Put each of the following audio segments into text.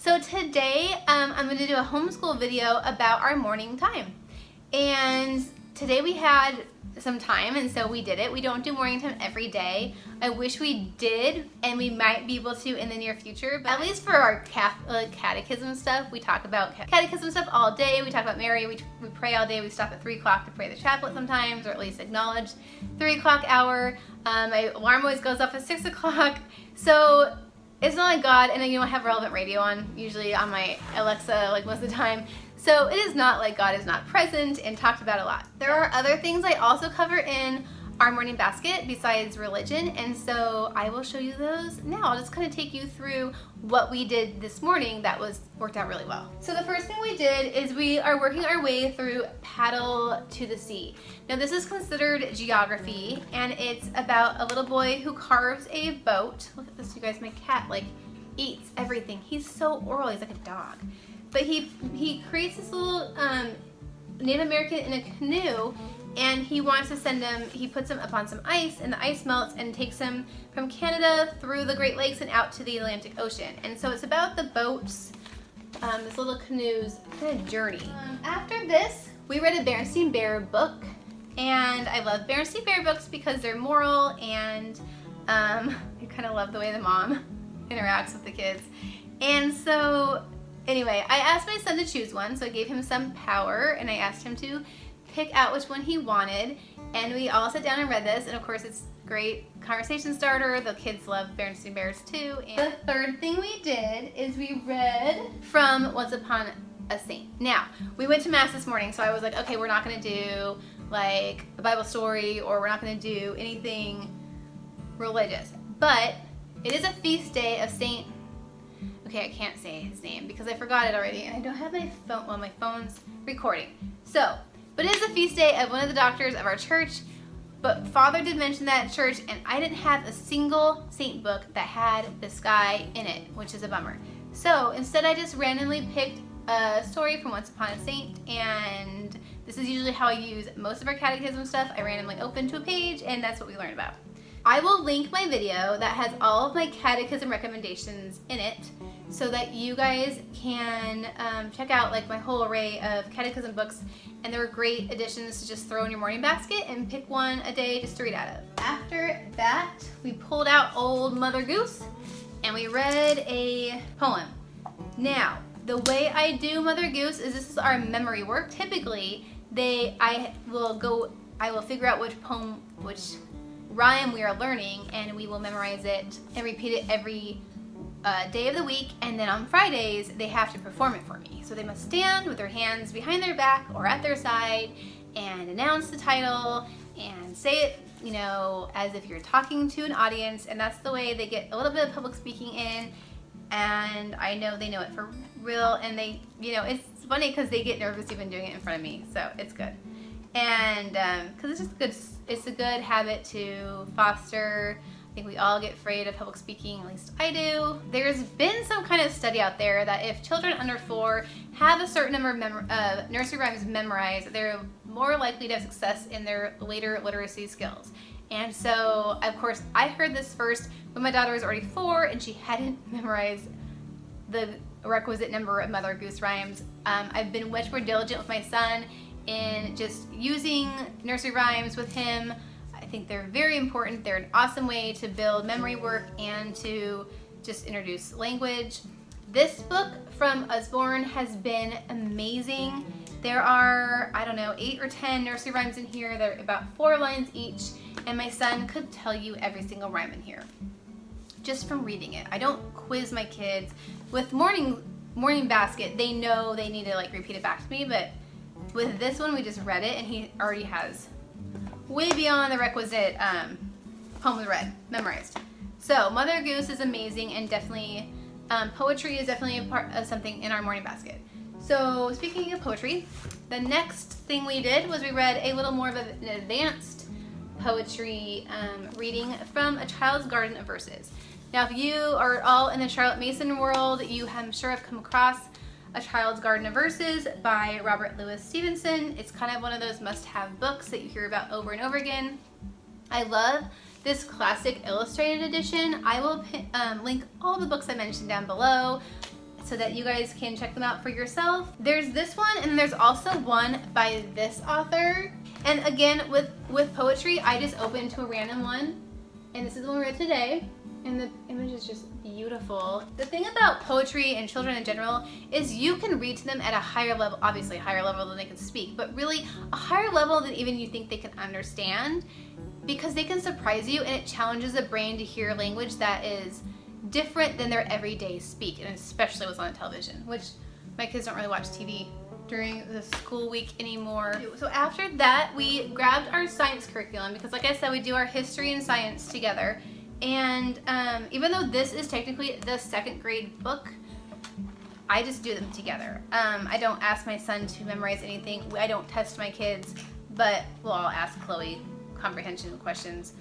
So today I'm going to do a homeschool video about our morning time. And today we had some time, and so we did it. We don't do morning time every day. I wish we did, and we might be able to in the near future. But at least for our catechism stuff, we talk about catechism stuff all day. We talk about Mary. We pray all day. We stop at 3 o'clock to pray the chaplet sometimes, or at least acknowledge 3 o'clock hour. My alarm always goes off at 6 o'clock. So it's not like God, and I have relevant radio on, usually on my Alexa, like most of the time. So it is not like God is not present and talked about a lot. There are other things I also cover in our morning basket besides religion, and so I will show you those now. I'll just kind of take you through what we did this morning that worked out really well. So the first thing we did is we are working our way through Paddle to the Sea. Now this is considered geography, and it's about a little boy who carves a boat. Look at this, you guys, my cat eats everything. He's so oral, he's like a dog. But he creates this little Native American in a canoe, and he wants to send him, he puts him up on some ice, and the ice melts and takes him from Canada through the Great Lakes and out to the Atlantic Ocean. And so it's about the boats, this little canoe's kind of journey. After this, we read a Berenstain Bear book, and I love Berenstain Bear books because they're moral, and I kind of love the way the mom interacts with the kids. And so anyway, I asked my son to choose one, so I gave him some power, and I asked him to pick out which one he wanted, and we all sat down and read this, and of course it's a great conversation starter. The kids love Berenstain Bears too. And the third thing we did is we read from Once Upon a Saint. Now, we went to Mass this morning, so I was like, okay, we're not going to do like a Bible story, or we're not going to do anything religious, but it is a feast day of Saint. Okay, I can't say his name because I forgot it already, and I don't have my phone. Well, my phone's recording. So, but it is a feast day of one of the doctors of our church. But Father did mention that at church, and I didn't have a single saint book that had this guy in it, which is a bummer. So instead, I just randomly picked a story from Once Upon a Saint, and this is usually how I use most of our catechism stuff. I randomly open to a page, and that's what we learn about. I will link my video that has all of my catechism recommendations in it, so that you guys can check out like my whole array of catechism books, and they're great additions to just throw in your morning basket and pick one a day just to read out of. After that, we pulled out Old Mother Goose and we read a poem. Now, the way I do Mother Goose is this is our memory work. Typically, I will figure out which poem, which rhyme we are learning, and we will memorize it and repeat it every day of the week, and then on Fridays they have to perform it for me. So they must stand with their hands behind their back or at their side and announce the title and say it, as if you're talking to an audience, and that's the way they get a little bit of public speaking in. And I know they know it for real, and they, it's funny because they get nervous even doing it in front of me, so it's good. And because it's just good, it's a good habit to foster. I think we all get afraid of public speaking, at least I do. There's been some kind of study out there that if children under 4 have a certain number of nursery rhymes memorized, they're more likely to have success in their later literacy skills. And so, of course, I heard this first when my daughter was already 4 and she hadn't memorized the requisite number of Mother Goose rhymes. I've been much more diligent with my son in just using nursery rhymes with him. I think they're very important. They're an awesome way to build memory work and to just introduce language. This book from Usborne has been amazing. There are, 8 or 10 nursery rhymes in here. They're about 4 lines each, and my son could tell you every single rhyme in here just from reading it. I don't quiz my kids. With morning basket, they know they need to repeat it back to me, but with this one, we just read it, and he already has way beyond the requisite poems read, memorized. So Mother Goose is amazing, and definitely poetry is definitely a part of something in our morning basket. So speaking of poetry, the next thing we did was we read a little more of an advanced poetry reading from A Child's Garden of Verses. Now, if you are all in the Charlotte Mason world, you I'm sure have come across A Child's Garden of Verses by Robert Louis Stevenson. It's kind of one of those must-have books that you hear about over and over again. I love this classic illustrated edition. I will link all the books I mentioned down below. so that you guys can check them out for yourself. There's this one, and there's also one by this author. And again, with poetry, I just opened to a random one, and this is the one we read today, and the image is just beautiful. The thing about poetry and children in general is you can read to them at a higher level, obviously a higher level than they can speak, but really a higher level than even you think they can understand, because they can surprise you, and it challenges the brain to hear language that is different than their everyday speak, and especially what's on television, which my kids don't really watch TV during the school week anymore. So after that, we grabbed our science curriculum because, like I said, we do our history and science together. And even though this is technically the second grade book, I just do them together. I don't ask my son to memorize anything. I don't test my kids, but well, I'll ask Chloe comprehension questions.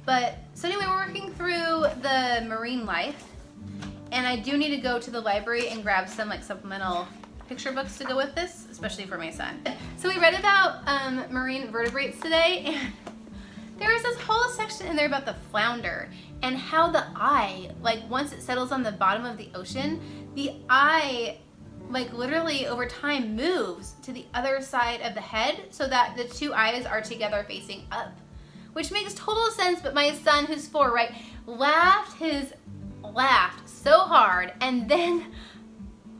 But so anyway, we're working through the marine life, and I do need to go to the library and grab some like supplemental picture books to go with this, especially for my son. So we read about marine vertebrates today, and there was this whole section in there about the flounder and how the eye, like once it settles on the bottom of the ocean, the eye like literally over time moves to the other side of the head so that the two eyes are together facing up, which makes total sense. But my son, who's 4, right, laughed so hard and then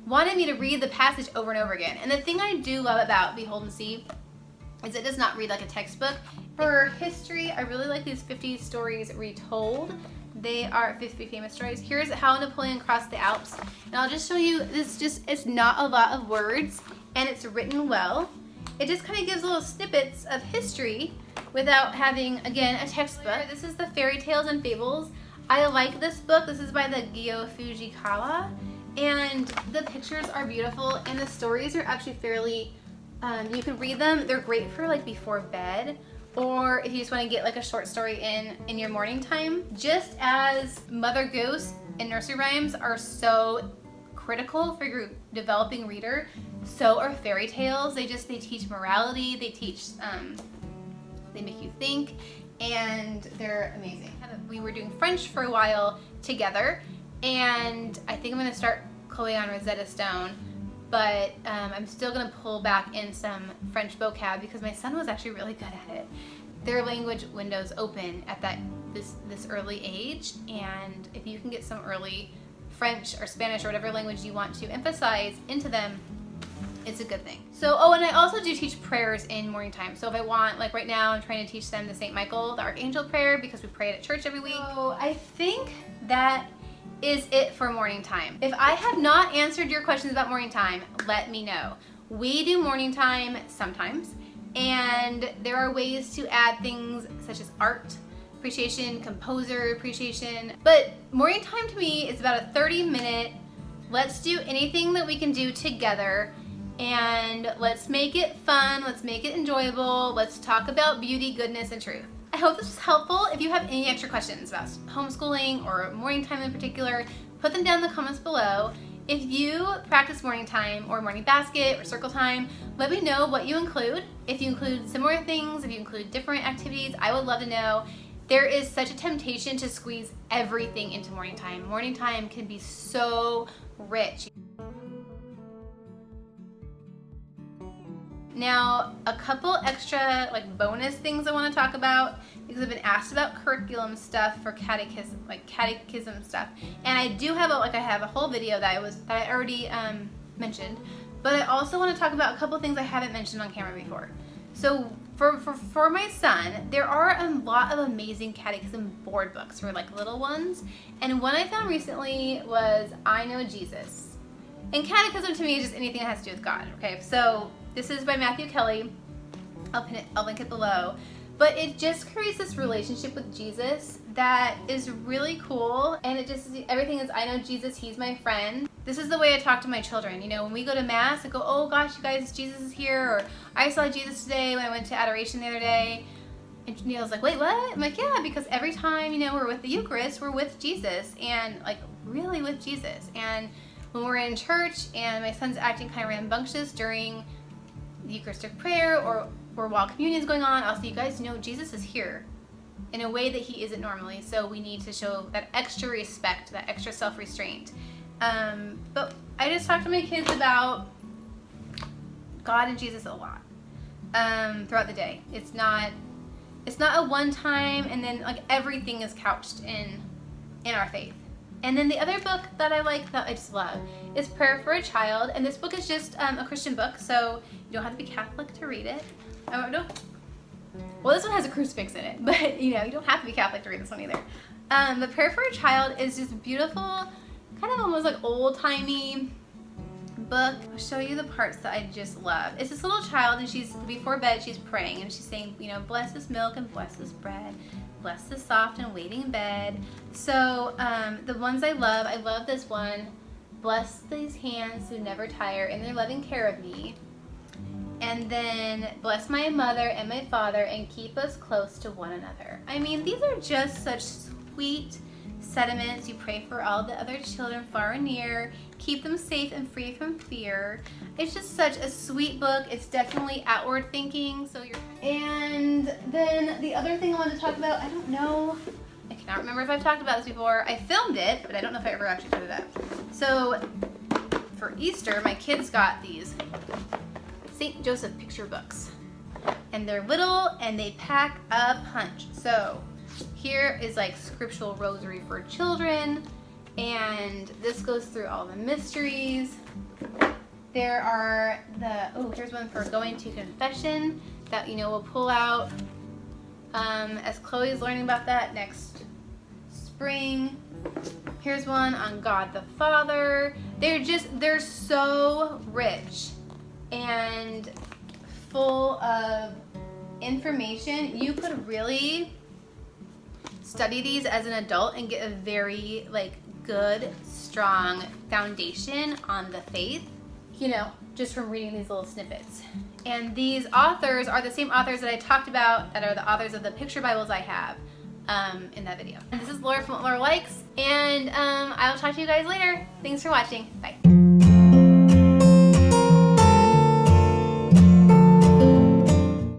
wanted me to read the passage over and over again. And the thing I do love about Behold and See is it does not read like a textbook. For history, I really like these 50 stories retold. They are 50 famous stories. Here's how Napoleon crossed the Alps. And I'll just show you, it's not a lot of words, and it's written well. It just kind of gives little snippets of history without having, again, a textbook. This is the Fairy Tales and Fables. I like this book. This is by the Gyo Fujikawa. And the pictures are beautiful, and the stories are actually fairly, you can read them. They're great for like before bed, or if you just want to get like a short story in your morning time. Just as Mother Goose and Nursery Rhymes are so critical for your developing reader, so are fairy tales. They teach morality, they teach, they make you think, and they're amazing. We were doing French for a while together, and I think I'm going to start Chloe on Rosetta Stone, but I'm still going to pull back in some French vocab because my son was actually really good at it. Their language windows open at this early age, and if you can get some early French or Spanish or whatever language you want to emphasize into them, it's a good thing. So, oh, and I also do teach prayers in morning time. So if I want, like right now, I'm trying to teach them the St. Michael, the Archangel prayer, because we pray it at church every week. So I think that is it for morning time. If I have not answered your questions about morning time, let me know. We do morning time sometimes, and there are ways to add things such as art appreciation, composer appreciation, but morning time to me is about a 30-minute, let's do anything that we can do together, and let's make it fun, let's make it enjoyable, let's talk about beauty, goodness, and truth. I hope this was helpful. If you have any extra questions about homeschooling or morning time in particular, put them down in the comments below. If you practice morning time or morning basket or circle time, let me know what you include. If you include similar things, if you include different activities, I would love to know. There is such a temptation to squeeze everything into morning time. Morning time can be so rich. Now, a couple extra like bonus things I want to talk about, because I've been asked about curriculum stuff for catechism stuff, and I do have I have a whole video that I already mentioned, but I also want to talk about a couple things I haven't mentioned on camera before. So for my son, there are a lot of amazing catechism board books for like little ones, and one I found recently was I Know Jesus. And catechism to me is just anything that has to do with God. Okay, so this is by Matthew Kelly. I'll link it below. But it just creates this relationship with Jesus that is really cool, and it just, everything is I know Jesus, he's my friend. This is the way I talk to my children. You know, when we go to mass, I go, oh gosh, you guys, Jesus is here, or I saw Jesus today when I went to adoration the other day. And Neil's like, wait, what? I'm like, yeah, because every time, you know, we're with the Eucharist, we're with Jesus, and like really with Jesus. And when we're in church and my son's acting kind of rambunctious during the Eucharistic prayer or while communion is going on, I'll say, you guys know Jesus is here in a way that he isn't normally, so we need to show that extra respect, that extra self-restraint. But I just talk to my kids about God and Jesus a lot throughout the day. It's not a one time and then like everything is couched in our faith. And then the other book that I like, that I just love, is Prayer for a Child. And this book is just a Christian book, so you don't have to be Catholic to read it. No. Well, this one has a crucifix in it, but you don't have to be Catholic to read this one either. But Prayer for a Child is just beautiful, kind of almost like old-timey book. I'll show you the parts that I just love. It's this little child, and she's, before bed, she's praying, and she's saying, bless this milk and bless this bread. Bless the soft and waiting bed. So the ones I love this one. Bless these hands who never tire in their loving care of me. And then bless my mother and my father and keep us close to one another. I mean, these are just such sweet sentiments. You pray for all the other children far and near. Keep them safe and free from fear. It's just such a sweet book. It's definitely outward thinking. And then the other thing I wanted to talk about, I don't know, I cannot remember if I've talked about this before. I filmed it, but I don't know if I ever actually put it up. So for Easter, my kids got these St. Joseph picture books. And they're little and they pack a punch. So here is like scriptural rosary for children, and this goes through all the mysteries. There are here's one for going to confession that we'll pull out as Chloe's learning about that next spring. Here's one on God the Father. They're so rich and full of information. You could really study these as an adult and get a very good, strong foundation on the faith, just from reading these little snippets. And these authors are the same authors that I talked about that are the authors of the picture Bibles I have in that video. And this is Laura from What Laura Likes, and I'll talk to you guys later. Thanks for watching. Bye.